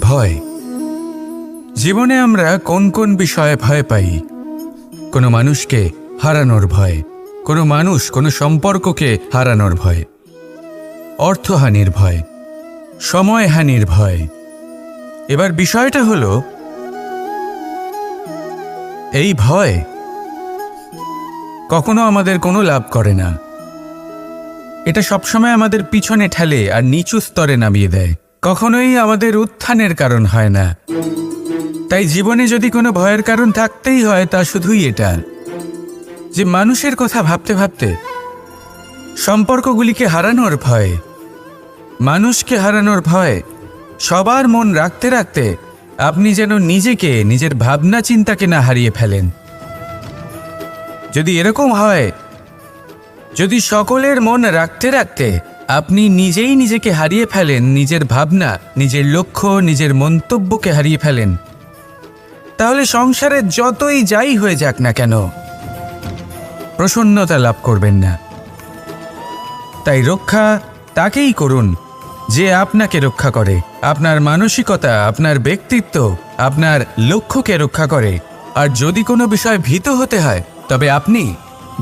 ভয়। জীবনে আমরা কোন কোন বিষয়ে ভয় পাই? কোনো মানুষকে হারানোর ভয়, কোনো মানুষ কোনো সম্পর্ককে হারানোর ভয়, অর্থহানির ভয়, সময়হানির ভয়। এবার বিষয়টা হলো, এই ভয় কখনো আমাদের কোনো লাভ করে না। এটা সবসময় আমাদের পিছনে ঠেলে আর নিচু স্তরে নামিয়ে দেয়, কখনোই আমাদের উত্থানের কারণ হয় না। তাই জীবনে যদি কোনো ভয়ের কারণ থাকতেই হয়, তা শুধুই এটা যে মানুষের কথা ভাবতে ভাবতে সম্পর্কগুলিকে হারানোর ভয়, মানুষকে হারানোর ভয়, সবার মন রাখতে রাখতে আপনি যেন নিজেকে, নিজের ভাবনা চিন্তাকে না হারিয়ে ফেলেন। যদি এরকম হয়, যদি সকলের মন রাখতে রাখতে আপনি নিজেই নিজেকে হারিয়ে ফেলেন, নিজের ভাবনা, নিজের লক্ষ্য, নিজের মন্তব্যকে হারিয়ে ফেলেন, তাহলে সংসারে যতই যাই হয়ে যাক না কেন প্রসন্নতা লাভ করবেন না। তাই রক্ষা তাকেই করুন যে আপনাকে রক্ষা করে, আপনার মানসিকতা, আপনার ব্যক্তিত্ব, আপনার লক্ষ্যকে রক্ষা করে। আর যদি কোনো বিষয় ভীত হতে হয়, তবে আপনি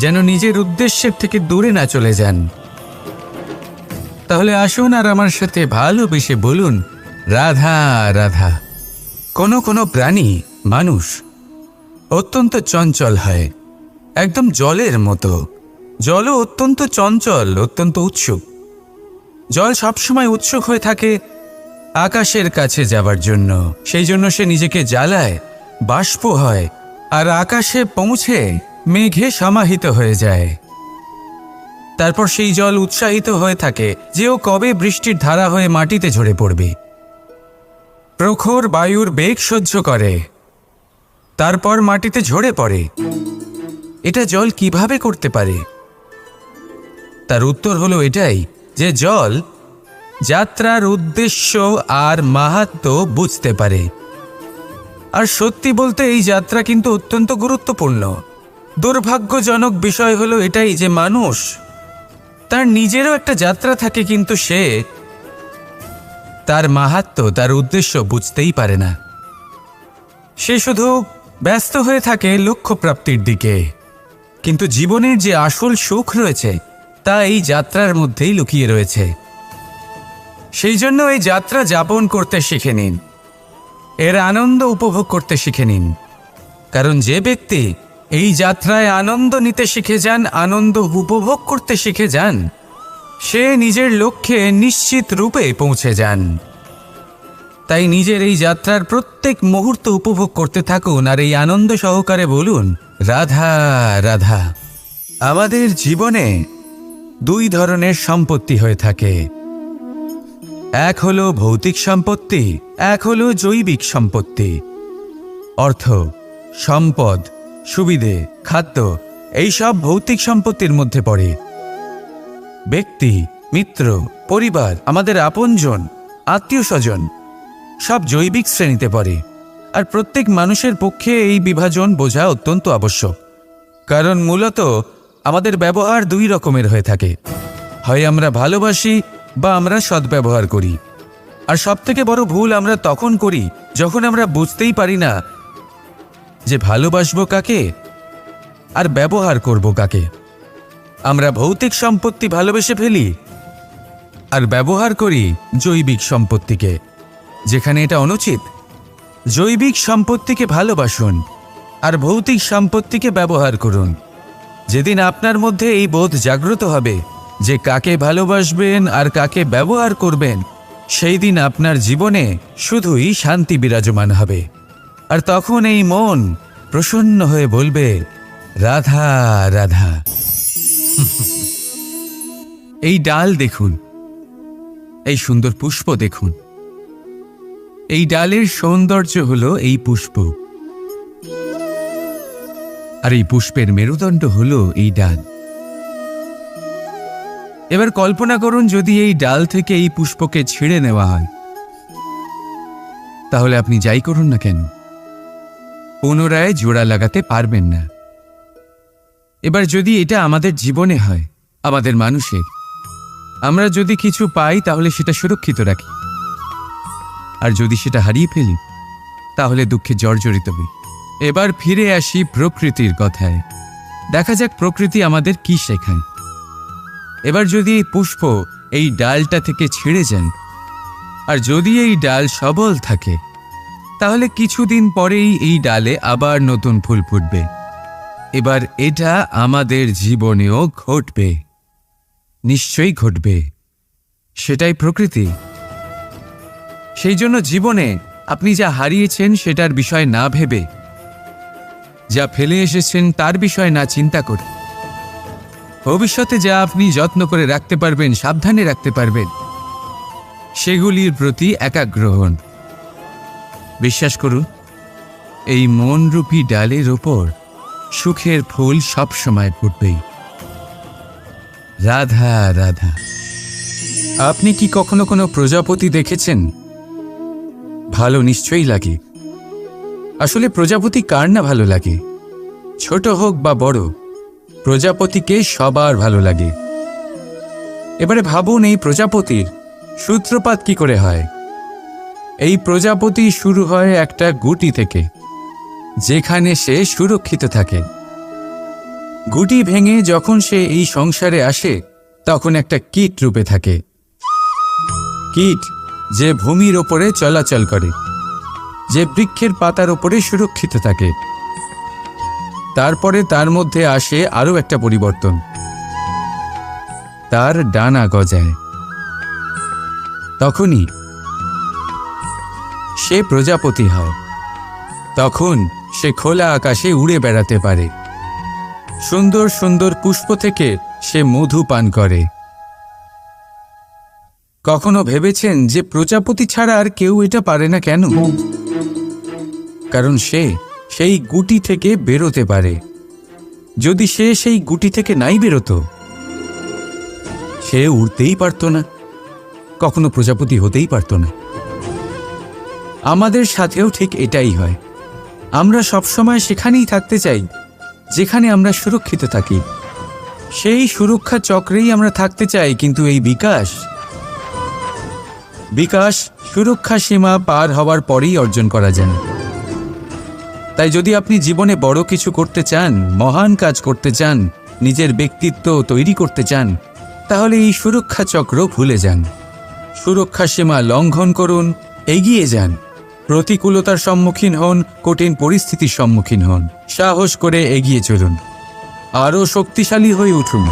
যেন নিজের উদ্দেশ্যের থেকে দূরে না চলে যান। তাহলে আসুন আর আমার সাথে ভালোবেসে বলুন, রাধা রাধা। কোনো কোনো প্রাণী, মানুষ অত্যন্ত চঞ্চল হয়, একদম জলের মতো। জলও অত্যন্ত চঞ্চল, অত্যন্ত উৎসুক। জল সবসময় উৎসুক হয়ে থাকে আকাশের কাছে যাবার জন্য। সেই জন্য সে নিজেকে জ্বালায়, বাষ্প হয়, আর আকাশে পৌঁছে মেঘে সমাহিত হয়ে যায়। তারপর সেই জল উৎসাহিত হয়ে থাকে যে ও কবে বৃষ্টির ধারা হয়ে মাটিতে ঝরে পড়বে। প্রখর বায়ুর বেগ সহ্য করে, তারপর মাটিতে ঝরে পড়ে। এটা জল কিভাবে করতে পারে? তার উত্তর হলো এটাই যে জল যাত্রার উদ্দেশ্য আর মাহাত্ম্য বুঝতে পারে। আর সত্যি বলতে এই যাত্রা কিন্তু অত্যন্ত গুরুত্বপূর্ণ। দুর্ভাগ্যজনক বিষয় হলো এটাই যে মানুষ, তার নিজেরও একটা যাত্রা থাকে, কিন্তু সে তার মাহাত্ম্য, তার উদ্দেশ্য বুঝতেই পারে না। সে শুধু ব্যস্ত হয়ে থাকে লক্ষ্য প্রাপ্তির দিকে। কিন্তু জীবনের যে আসল সুখ রয়েছে তা এই যাত্রার মধ্যেই লুকিয়ে রয়েছে। সেই জন্য এই যাত্রা যাপন করতে শিখে নিন, এর আনন্দ উপভোগ করতে শিখে নিন। কারণ যে ব্যক্তি এই যাত্রায় আনন্দ নিতে শিখে যান, আনন্দ উপভোগ করতে শিখে যান, সে নিজের লক্ষ্যে নিশ্চিত রূপে পৌঁছে যান। তাই নিজের এই যাত্রার প্রত্যেক মুহূর্ত উপভোগ করতে থাকুন আর এই আনন্দ সহকারে বলুন, রাধা রাধা। আমাদের জীবনে দুই ধরনের সম্পত্তি হয়ে থাকে, এক হলো ভৌতিক সম্পত্তি, এক হলো জৈবিক সম্পত্তি। অর্থ, সম্পদ, সুবিধে, খাদ্য, এইসব ভৌতিক সম্পত্তির মধ্যে পড়ে। ব্যক্তি, মিত্র, পরিবার, আমাদের আপনজন, আত্মীয় স্বজন সব জৈবিক শ্রেণীতে পড়ে। আর প্রত্যেক মানুষের পক্ষে এই বিভাজন বোঝা অত্যন্ত আবশ্যক। কারণ মূলত আমাদের ব্যবহার দুই রকমের হয়ে থাকে, হয় আমরা ভালোবাসি বা আমরা সদ্ব্যবহার করি। আর সবথেকে বড় ভুল আমরা তখন করি যখন আমরা বুঝতেই পারি না যে ভালোবাসবো কাকে আর ব্যবহার করব কাকে। আমরা ভৌতিক সম্পত্তি ভালোবেসে ফেলি আর ব্যবহার করি জৈবিক সম্পত্তিকে, যেখানে এটা অনুচিত। জৈবিক সম্পত্তিকে ভালোবাসুন আর ভৌতিক সম্পত্তিকে ব্যবহার করুন। যেদিন আপনার মধ্যে এই বোধ জাগ্রত হবে যে কাকে ভালোবাসবেন আর কাকে ব্যবহার করবেন, সেই দিন আপনার জীবনে শুধুই শান্তি বিরাজমান হবে। আর তখন এই মন প্রসন্ন হয়ে বলবে, রাধা রাধা। এই ডাল দেখুন, এই সুন্দর পুষ্প দেখুন। এই ডালের সৌন্দর্য হলো এই পুষ্প, আর এই পুষ্পের মেরুদণ্ড হলো এই ডাল। এবার কল্পনা করুন, যদি এই ডাল থেকে এই পুষ্পকে ছিঁড়ে নেওয়া হয়, তাহলে আপনি যাই করুন না কেন পুনরায় জোড়া লাগাতে পারবেন না। এবার যদি এটা আমাদের জীবনে হয়, আমাদের মানুষের, আমরা যদি কিছু পাই তাহলে সেটা সুরক্ষিত রাখি, আর যদি সেটা হারিয়ে ফেলি তাহলে দুঃখে জর্জরিত হই। এবার ফিরে আসি প্রকৃতির কথায়। দেখা যাক প্রকৃতি আমাদের কি শেখায়। এবার যদি এই পুষ্প এই ডালটা থেকে ছিঁড়ে যান, আর যদি এই ডাল সবল থাকে, তাহলে কিছুদিন পরেই এই ডালে আবার নতুন ফুল ফুটবে। এবার এটা আমাদের জীবনেও ঘটবে, নিশ্চয়ই ঘটবে। সেটাই প্রকৃতি। সেই জন্য জীবনে আপনি যা হারিয়েছেন সেটার বিষয় না ভেবে, যা ফেলে এসেছেন তার বিষয় না চিন্তা করে, ভবিষ্যতে যা আপনি যত্ন করে রাখতে পারবেন, সাবধানে রাখতে পারবেন, সেগুলির প্রতি একাগ্র হন। বিশ্বাস করুন, এই মনরূপী ডালের ওপর সুখের ফুল সবসময় ফুটবেই। রাধা রাধা। আপনি কি কখনো কোনো প্রজাপতি দেখেছেন? ভালো নিশ্চয়ই লাগে। আসলে প্রজাপতি কার না ভালো লাগে? ছোট হোক বা বড়, প্রজাপতিকে সবার ভালো লাগে। এবারে ভাবুন, এই প্রজাপতির সূত্রপাত কি করে হয়? এই প্রজাপতি শুরু হয় একটা গুটি থেকে, যেখানে সে সুরক্ষিত থাকে। গুটি ভেঙে যখন সে এই সংসারে আসে, তখন একটা কীট রূপে থাকে। কীট যে ভূমির ওপরে চলাচল করে, যে বৃক্ষের পাতার ওপরে সুরক্ষিত থাকে। তারপরে তার মধ্যে আসে আরও একটা পরিবর্তন, তার ডানা গজায়। তখনই সে প্রজাপতি হয়। তখন সে খোলা আকাশে উড়ে বেড়াতে পারে। সুন্দর সুন্দর পুষ্প থেকে সে মধু পান করে। কখনো ভেবেছেন যে প্রজাপতি ছাড়া আর কেউ এটা পারে না কেন? কারণ সে সেই গুটি থেকে বেরোতে পারে। যদি সে সেই গুটি থেকে নাই বেরোতো, সে উড়তেই পারত না, কখনো প্রজাপতি হতেই পারত না। আমাদের সাথেও ঠিক এটাই হয়। আমরা সবসময় সেখানেই থাকতে চাই যেখানে আমরা সুরক্ষিত থাকি। সেই সুরক্ষা চক্রেই আমরা থাকতে চাই, কিন্তু এই বিকাশ সুরক্ষা সীমা পার হওয়ার পরেই অর্জন করা যায়। তাই যদি আপনি জীবনে বড় কিছু করতে চান, মহান কাজ করতে চান, নিজের ব্যক্তিত্ব তৈরি করতে চান, তাহলে এই সুরক্ষা চক্র ভুলে যান। সুরক্ষা সীমা লঙ্ঘন করুন, এগিয়ে যান, প্রতিকূলতার সম্মুখীন হন, কঠিন পরিস্থিতির সম্মুখীন হন, সাহস করে এগিয়ে চলুন, আরও শক্তিশালী হয়ে উঠুন।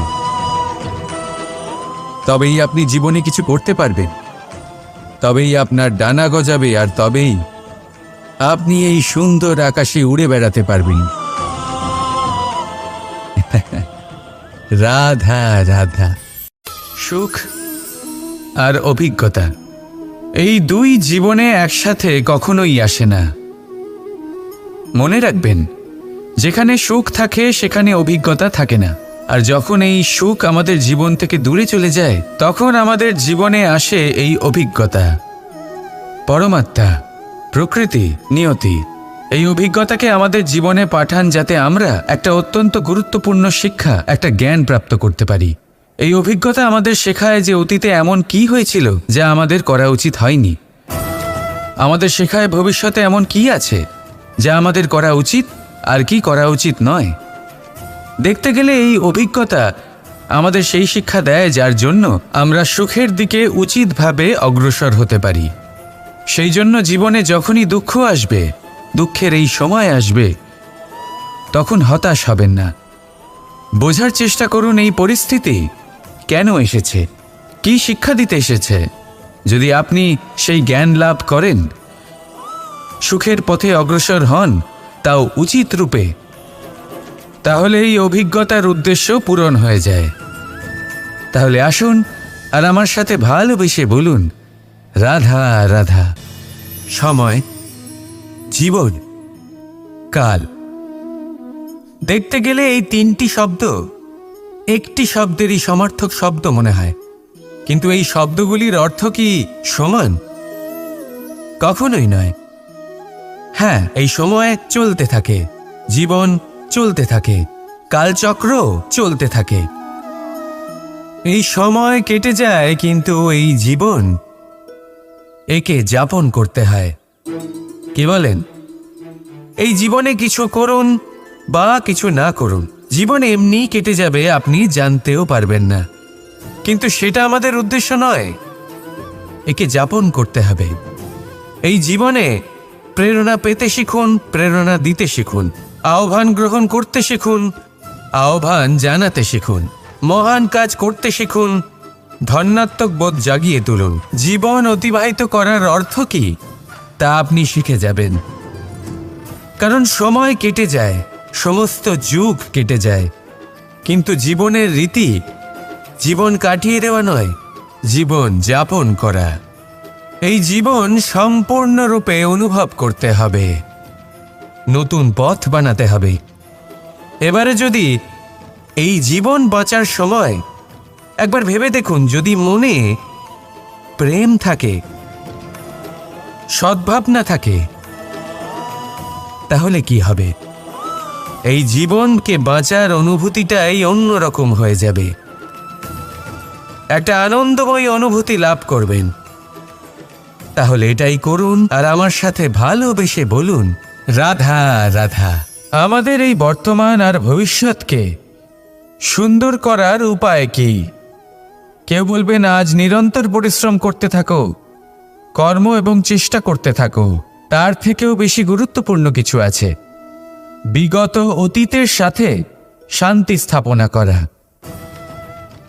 তবেই আপনি জীবনে কিছু করতে পারবেন, তবেই আপনার ডানা গজাবে, আর তবেই আপনি এই সুন্দর আকাশে উড়ে বেড়াতে পারবেন। রাধা রাধা। সুখ আর অভিজ্ঞতা, এই দুই জীবনে একসাথে কখনোই আসে না। মনে রাখবেন, যেখানে সুখ থাকে সেখানে অভিজ্ঞতা থাকে না। আর যখন এই সুখ আমাদের জীবন থেকে দূরে চলে যায়, তখন আমাদের জীবনে আসে এই অভিজ্ঞতা। পরমাত্মা, প্রকৃতি, নিয়তি এই অভিজ্ঞতাকে আমাদের জীবনে পাঠান, যাতে আমরা একটা অত্যন্ত গুরুত্বপূর্ণ শিক্ষা, একটা জ্ঞান প্রাপ্ত করতে পারি। এই অভিজ্ঞতা আমাদের শেখায় যে অতীতে এমন কি হয়েছিল যা আমাদের করা উচিত হয়নি। আমাদের শেখায় ভবিষ্যতে এমন কি আছে যা আমাদের করা উচিত আর কি করা উচিত নয়। দেখতে গেলে এই অভিজ্ঞতা আমাদের সেই শিক্ষা দেয় যার জন্য আমরা সুখের দিকে উচিতভাবে অগ্রসর হতে পারি। সেই জন্য জীবনে যখনই দুঃখ আসবে, দুঃখের এই সময় আসবে, তখন হতাশ হবেন না। বোঝার চেষ্টা করুন এই পরিস্থিতি কেন এসেছে, কি শিক্ষা দিতে এসেছে। যদি আপনি সেই জ্ঞান লাভ করেন, সুখের পথে অগ্রসর হন, তাও উচিত রূপে, তাহলে এই অভিজ্ঞতার উদ্দেশ্য পূরণ হয়ে যায়। তাহলে আসুন আর আমার সাথে ভালোবেসে বলুন, রাধা রাধা। সময়, জীবন, কাল। দেখতে গেলে এই তিনটি শব্দ একটি শব্দেরই সমার্থক শব্দ মনে হয়, কিন্তু এই শব্দগুলির অর্থ কি সমান? কখনোই নয়। হ্যাঁ, এই সময় চলতে থাকে, জীবন চলতে থাকে, কালচক্র চলতে থাকে। এই সময় কেটে যায়, কিন্তু এই জীবন একে যাপন করতে হয়। কি বলেন? এই জীবনে কিছু করুন বা কিছু না করুন, জীবন এমনি কেটে যাবে, আপনি জানতেও পারবেন না। কিন্তু সেটা আমাদের উদ্দেশ্য নয়। একে যাপন করতে হবে। এই জীবনে প্রেরণা পেতে শিখুন, প্রেরণা দিতে শিখুন, আহ্বান গ্রহণ করতে শিখুন, আহ্বান জানাতে শিখুন, মহান কাজ করতে শিখুন, ধন্যাত্মক বোধ জাগিয়ে তুলুন। জীবন অতিবাহিত করার অর্থ কি তা আপনি শিখে যাবেন। কারণ সময় কেটে যায়, সমস্ত যুগ কেটে যায়, কিন্তু জীবনের রীতি জীবন কাটিয়ে দেওয়া নয়, জীবন যাপন করা। এই জীবন সম্পূর্ণরূপে অনুভব করতে হবে, নতুন পথ বানাতে হবে। এবারে যদি এই জীবন বাঁচার সময় একবার ভেবে দেখুন, যদি মনে প্রেম থাকে, সদ্ভাবনা থাকে, তাহলে কি হবে? এই জীবনকে বাঁচার অনুভূতিটাই অন্যরকম হয়ে যাবে, একটা আনন্দময় অনুভূতি লাভ করবেন। তাহলে এটাই করুন আর আমার সাথে ভালোবেসে বলুন, রাধা রাধা। আমাদের এই বর্তমান আর ভবিষ্যৎকে সুন্দর করার উপায় কি? কেউ বলবেন আজ নিরন্তর পরিশ্রম করতে থাকো, কর্ম এবং চেষ্টা করতে থাকো। তার থেকেও বেশি গুরুত্বপূর্ণ কিছু আছে, বিগত অতীতের সাথে শান্তি স্থাপনা করা।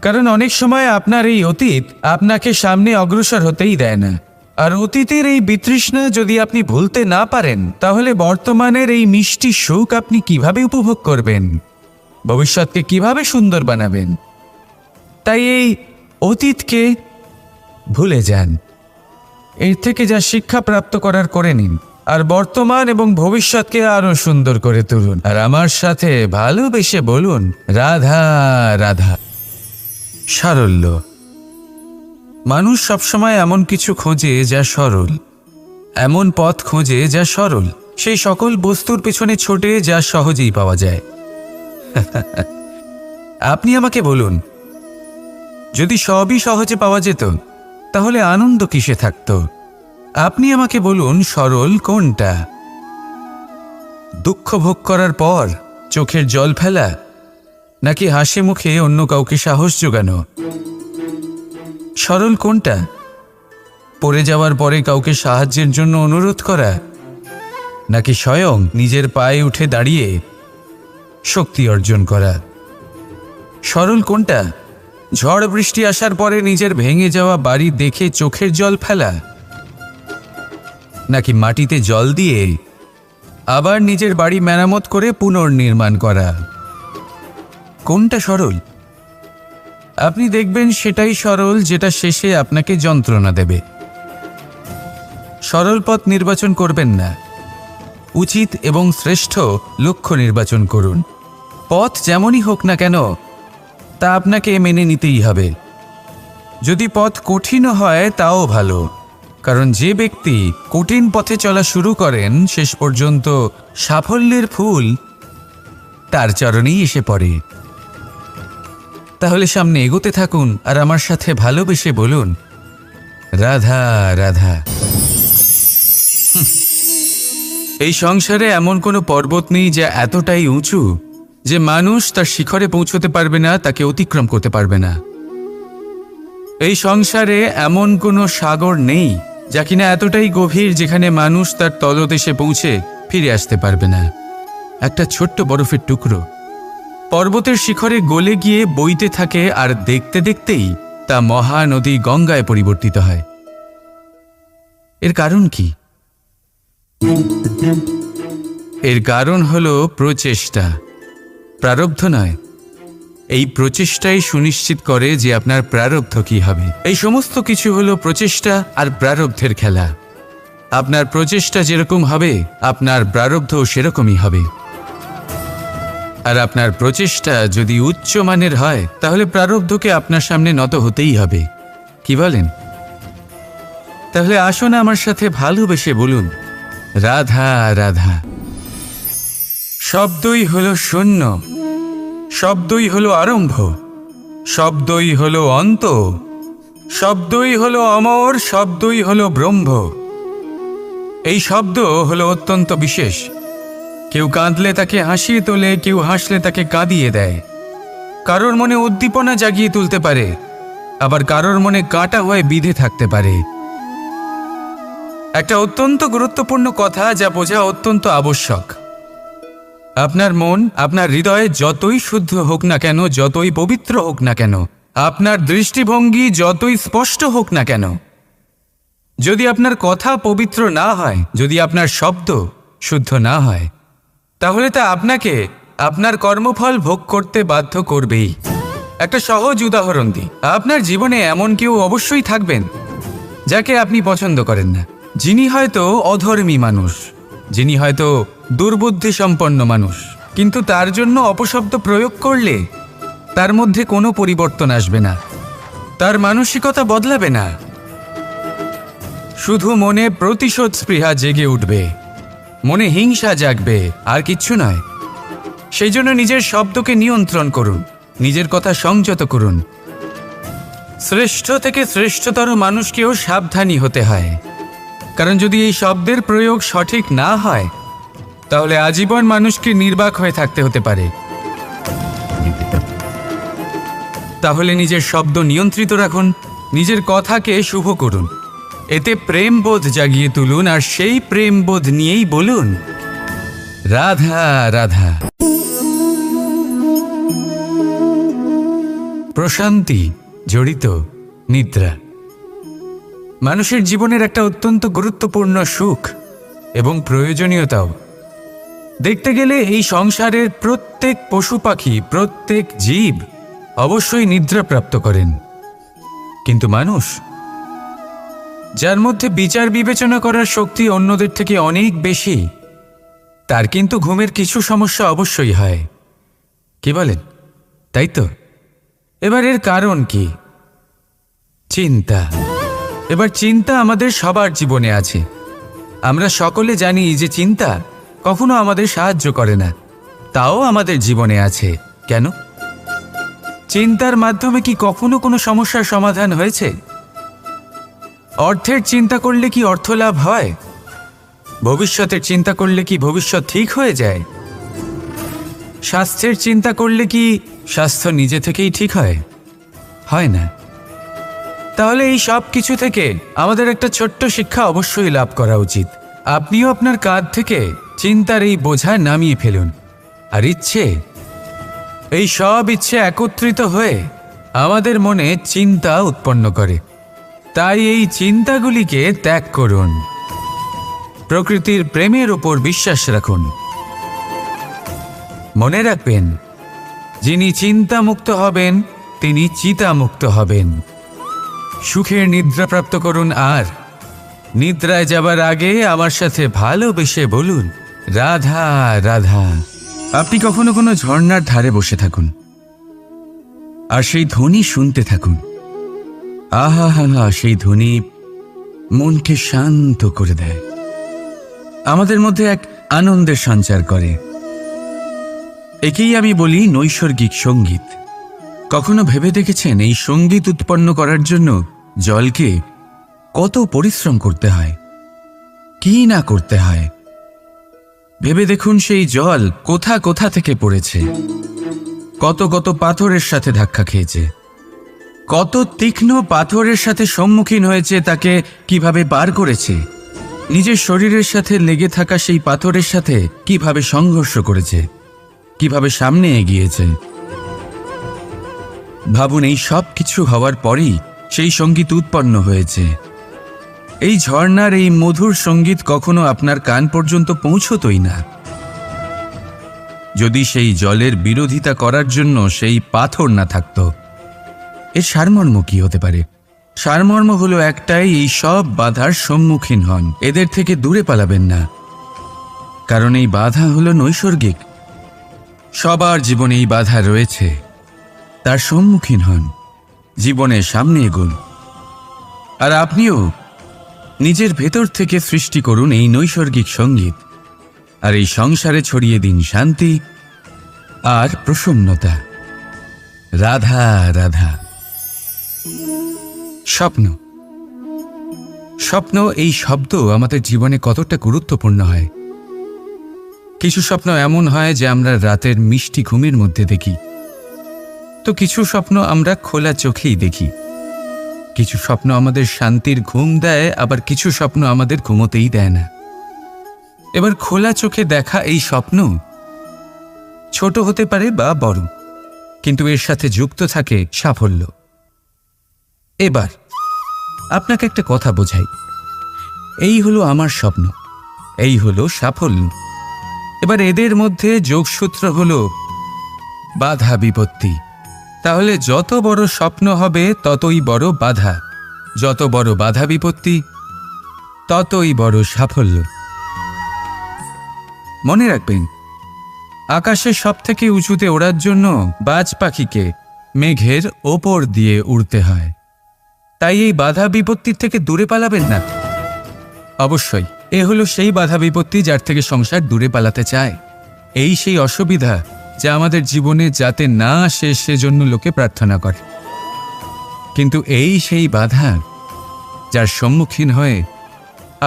কারণ অনেক সময় আপনার এই অতীত আপনাকে সামনে অগ্রসর হতেই দেয় না। আর অতীতের এই বিতৃষ্ণা যদি আপনি ভুলতে না পারেন, তাহলে বর্তমানের এই মিষ্টি সুখ আপনি কিভাবে উপভোগ করবেন? ভবিষ্যৎকে কিভাবে সুন্দর বানাবেন? তাই এই অতীতকে ভুলে যান, এর থেকে যা শিক্ষা প্রাপ্ত করার করে নিন, আর বর্তমান এবং ভবিষ্যৎকে আরো সুন্দর করে তুলুন। আর আমার সাথে ভালোবেসে বলুন, রাধা রাধা। সারল্য। মানুষ সবসময় এমন কিছু খোঁজে যা সরল, এমন পথ খোঁজে যা সরল, সেই সকল বস্তুর পেছনে ছোটে যা সহজেই পাওয়া যায়। আপনি আমাকে বলুন, যদি সবই সহজে পাওয়া যেত তাহলে আনন্দ কিসে থাকত? আপনি আমাকে বলুন, সরল কোনটা? দুঃখ ভোগ করার পর চোখের জল ফেলা, নাকি হাসি মুখে অন্য কাউকে সাহস জোগানো? সরল কোনটা? পড়ে যাওয়ার পরে কাউকে সাহায্যের জন্য অনুরোধ করা, নাকি স্বয়ং নিজের পায়ে উঠে দাঁড়িয়ে শক্তি অর্জন করা? সরল কোনটা? ঝড় বৃষ্টি আসার পরে নিজের ভেঙে যাওয়া বাড়ি দেখে চোখের জল ফেলা, নাকি মাটিতে জল দিয়ে আবার নিজের বাড়ি মেরামত করে পুনর্নির্মাণ করা? কোনটা সরল? আপনি দেখবেন সেটাই সরল যেটা শেষে আপনাকে যন্ত্রণা দেবে। সরল পথ নির্বাচন করবেন না, উচিত এবং শ্রেষ্ঠ লক্ষ্য নির্বাচন করুন। পথ যেমনই হোক না কেন তা আপনাকে মেনে নিতেই হবে। যদি পথ কঠিনও হয় তাও ভালো, কারণ যে ব্যক্তি কঠিন পথে চলা শুরু করেন শেষ পর্যন্ত সাফল্যের ফুল তার চরণেই এসে পড়ে। তাহলে সামনে এগোতে থাকুন আর আমার সাথে ভালোবেসে বলুন, রাধা রাধা। এই সংসারে এমন কোনো পর্বত নেই যা এতটাই উঁচু যে মানুষ তার শিখরে পৌঁছতে পারবে না, তাকে অতিক্রম করতে পারবে না। এই সংসারে এমন কোনো সাগর নেই যা কিনা এতটাই গভীর যেখানে মানুষ তার তলদেশে পৌঁছে ফিরে আসতে পারবে না। একটা ছোট্ট বরফের টুকরো পর্বতের শিখরে গলে গিয়ে বইতে থাকে, আর দেখতে দেখতেই তা মহানদী গঙ্গায় পরিবর্তিত হয়। এর কারণ কি? এর কারণ হলো প্রচেষ্টা, প্রারব্ধ নয়। এই প্রচেষ্টাই সুনিশ্চিত করে যে আপনার প্রারব্ধ কি হবে। এই সমস্ত কিছু হলো প্রচেষ্টা আর প্রারব্ধের খেলা। আপনার প্রচেষ্টা যেরকম হবে আপনার প্রারব্ধও সেরকমই হবে। আর আপনার প্রচেষ্টা যদি উচ্চ মানের হয় তাহলে প্রারব্ধকে আপনার সামনে নত হতেই হবে। কি বলেন? তাহলে আসুন আমার সাথে ভালোবেসে বলুন, রাধা রাধা। শব্দই হলো শূন্য, শব্দই হলো আরম্ভ, শব্দই হলো অন্ত, শব্দই হলো অমর, শব্দই হলো ব্রহ্ম। এই শব্দ হলো অত্যন্ত বিশেষ। কেউ কাঁদলে তাকে হাসিয়ে তোলে, কেউ হাসলে তাকে কাঁদিয়ে দেয়। কারোর মনে উদ্দীপনা জাগিয়ে তুলতে পারে, আবার কারোর মনে কাঁটা হয়ে বিঁধে থাকতে পারে। একটা অত্যন্ত গুরুত্বপূর্ণ কথা যা বোঝা অত্যন্ত আবশ্যক। আপনার মন, আপনার হৃদয় যতই শুদ্ধ হোক না কেন, যতই পবিত্র হোক না কেন, আপনার দৃষ্টিভঙ্গি যতই স্পষ্ট হোক না কেন, যদি আপনার কথা পবিত্র না হয়, যদি আপনার শব্দ শুদ্ধ না হয়, তাহলে তা আপনাকে আপনার কর্মফল ভোগ করতে বাধ্য করবেই। একটা সহজ উদাহরণ দিই। আপনার জীবনে এমন কেউ অবশ্যই থাকবেন যাকে আপনি পছন্দ করেন না, যিনি হয়তো অধর্মী মানুষ, যিনি হয়তো দুর্বুদ্ধি সম্পন্ন মানুষ, কিন্তু তার জন্য অপশব্দ প্রয়োগ করলে তার মধ্যে কোনো পরিবর্তন আসবে না, তার মানসিকতা বদলাবে না, শুধু মনে প্রতিশোধ স্পৃহা জেগে উঠবে, মনে হিংসা জাগবে, আর কিচ্ছু নয়। সেই জন্য নিজের শব্দকে নিয়ন্ত্রণ করুন, নিজের কথা সংযত করুন। শ্রেষ্ঠ থেকে শ্রেষ্ঠতর মানুষকেও সাবধানী হতে হয়, কারণ যদি এই শব্দের প্রয়োগ সঠিক না হয়, তাহলে আজীবন মানুষকে নির্বাক হয়ে থাকতে হতে পারে। তাহলে নিজের শব্দ নিয়ন্ত্রিত রাখুন, নিজের কথাকে শুভ করুন, এতে প্রেমবোধ জাগিয়ে তুলুন, আর সেই প্রেমবোধ নিয়েই বলুন, রাধা রাধা। প্রশান্তি জড়িত নিদ্রা মানুষের জীবনের একটা অত্যন্ত গুরুত্বপূর্ণ সুখ এবং প্রয়োজনীয়তাও। দেখতে গেলে এই সংসারের প্রত্যেক পশু পাখি, প্রত্যেক জীব অবশ্যই নিদ্রা প্রাপ্ত করেন, কিন্তু মানুষ, যার মধ্যে বিচার বিবেচনা করার শক্তি অন্যদের থেকে অনেক বেশি, তার কিন্তু ঘুমের কিছু সমস্যা অবশ্যই হয়। কি বলেন, তাই তো? এবার এর কারণ কি? চিন্তা। এবার চিন্তা আমাদের সবার জীবনে আছে। আমরা সকলে জানি যে চিন্তা কখনো আমাদের সাহায্য করে না, তাও আমাদের জীবনে আছে। কেন? চিন্তার মাধ্যমে কি কখনো কোনো সমস্যার সমাধান হয়েছে? অর্থের চিন্তা করলে কি অর্থ লাভ হয়? ভবিষ্যতের চিন্তা করলে কি ভবিষ্যৎ ঠিক হয়ে যায়? স্বাস্থ্যের চিন্তা করলে কি স্বাস্থ্য নিজে থেকেই ঠিক হয়? হয় না। তাহলে এই সব কিছু থেকে আমাদের একটা ছোট্ট শিক্ষা অবশ্যই লাভ করা উচিত। আপনিও আপনার কাঁধ থেকে চিন্তার এই বোঝা নামিয়ে ফেলুন, আর এই সব ইচ্ছে একত্রিত হয়ে আমাদের মনে চিন্তা উৎপন্ন করে। তাই এই চিন্তাগুলিকে ত্যাগ করুন, প্রকৃতির প্রেমের উপর বিশ্বাস রাখুন। মনে রাখবেন, যিনি চিন্তামুক্ত হবেন তিনি চিতামুক্ত হবেন। সুখের নিদ্রা প্রাপ্ত করুন, আর নিদ্রায় যাবার আগে আমার সাথে ভালোবেসে বলুন, রাধা রাধা। আপনি কখনো কোনো ঝর্ণার ধারে বসে থাকুন আর সেই ধ্বনি শুনতে থাকুন। আহা হা হা, সেই ধ্বনি মনকে শান্ত করে দেয়, আমাদের মধ্যে এক আনন্দের সঞ্চার করে। একেই আমি বলি নৈসর্গিক সঙ্গীত। কখনো ভেবে দেখেছেন এই সঙ্গীত উৎপন্ন করার জন্য জলকে কত পরিশ্রম করতে হয়, কি না করতে হয়? ভেবে দেখুন, সেই জল কোথা কোথা থেকে পড়েছে, কত কত পাথরের সাথে ধাক্কা খেয়েছে, কত তীক্ষ্ণ পাথরের সাথে সম্মুখীন হয়েছে, তাকে কিভাবে পার করেছে, নিজের শরীরের সাথে লেগে থাকা সেই পাথরের সাথে কিভাবে সংঘর্ষ করেছে, কিভাবে সামনে এগিয়েছে। ভাবুন, এই সব কিছু হওয়ার পরেই সেই সঙ্গীত উৎপন্ন হয়েছে। এই ঝর্ণার এই মধুর সঙ্গীত কখনো আপনার কান পর্যন্ত পৌঁছতই না যদি সেই জলের বিরোধিতা করার জন্য সেই পাথর না থাকত। এর সারমর্ম কি হতে পারে? সারমর্ম হলো একটাই, এই সব বাধার সম্মুখীন হন, এদের থেকে দূরে পালাবেন না, কারণ এই বাধা হলো নৈসর্গিক। সবার জীবনে এই বাধা রয়েছে, তার সম্মুখীন হন, জীবনের সামনে এগোন। আর আপনিও নিজের ভেতর থেকে সৃষ্টি করুন এই নৈসর্গিক সঙ্গীত, আর এই সংসারে ছড়িয়ে দিন শান্তি আর প্রসন্নতা। রাধা রাধা। স্বপ্ন। স্বপ্ন এই শব্দ আমাদের জীবনে কতটা গুরুত্বপূর্ণ হয়। কিছু স্বপ্ন এমন হয় যে আমরা রাতের মিষ্টি ঘুমের মধ্যে দেখি, তো কিছু স্বপ্ন আমরা খোলা চোখেই দেখি। কিছু স্বপ্ন আমাদের শান্তির ঘুম দেয়, আবার কিছু স্বপ্ন আমাদের ঘুমোতেই দেয় না। এবার খোলা চোখে দেখা এই স্বপ্ন ছোট হতে পারে বা বড়, কিন্তু এর সাথে যুক্ত থাকে সাফল্য। এবার আপনাকে একটা কথা বোঝাই, এই হলো আমার স্বপ্ন, এই হলো সাফল্য। এবার এদের মধ্যে যোগসূত্র হলো বাধা বিপত্তি। তাহলে যত বড় স্বপ্ন হবে ততই বড় বাধা, যত বড় বাধা বিপত্তি ততই বড় সাফল্য। মনে রাখবেন, আকাশে সবথেকে উঁচুতে ওড়ার জন্য বাজ পাখিকে মেঘের ওপর দিয়ে উড়তে হয়। তাই এই বাধা বিপত্তির থেকে দূরে পালাবেন না। অবশ্যই এ হলো সেই বাধা বিপত্তি যার থেকে সংসার দূরে পালাতে চায়। এই সেই অসুবিধা যা আমাদের জীবনে যাতে না আসে সেজন্য লোকে প্রার্থনা করে। কিন্তু এই সেই বাধা যার সম্মুখীন হয়ে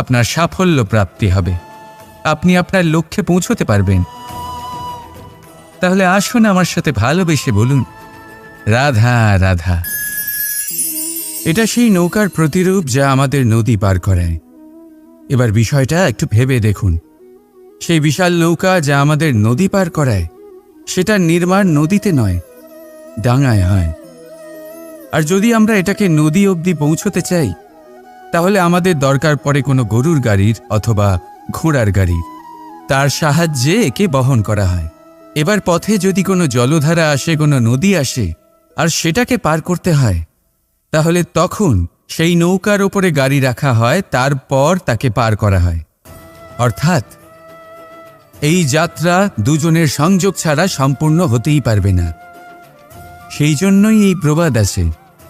আপনার সাফল্য প্রাপ্তি হবে, আপনি আপনার লক্ষ্যে পৌঁছতে পারবেন। তাহলে আসুন আমার সাথে ভালোবেসে বলুন, রাধা রাধা। এটা সেই নৌকার প্রতিরূপ যা আমাদের নদী পার করায়। এবার বিষয়টা একটু ভেবে দেখুন, সেই বিশাল নৌকা যা আমাদের নদী পার করায়, সেটা নির্মাণ নদীতে নয়, ডাঙায় হয়। আর যদি আমরা এটাকে নদী অবধি পৌঁছতে চাই, তাহলে আমাদের দরকার পড়ে কোনো গরুর গাড়ির অথবা ঘোড়ার গাড়ির। তার সাহায্যে একে বহন করা হয়। এবার পথে যদি কোনো জলধারা আসে, কোনো নদী আসে, আর সেটাকে পার করতে হয়, তাহলে তখন সেই নৌকার ওপরে গাড়ি রাখা হয়, তারপর তাকে পার করা হয়। অর্থাৎ এই যাত্রা দুজনের সংযোগ ছাড়া সম্পূর্ণ হতেই পারবে না। সেই জন্যই এই প্রবাদ আছে,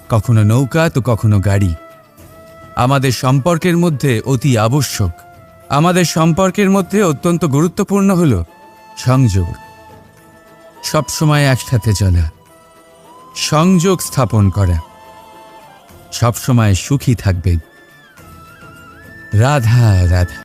কখনো নৌকা তো কখনো গাড়ি। আমাদের সম্পর্কের মধ্যে অতি আবশ্যক, আমাদের সম্পর্কের মধ্যে অত্যন্ত গুরুত্বপূর্ণ হল সংযোগ। সবসময় একসাথে চলা, সংযোগ স্থাপন করা, সবসময় সুখী থাকবেন। রাধা রাধা।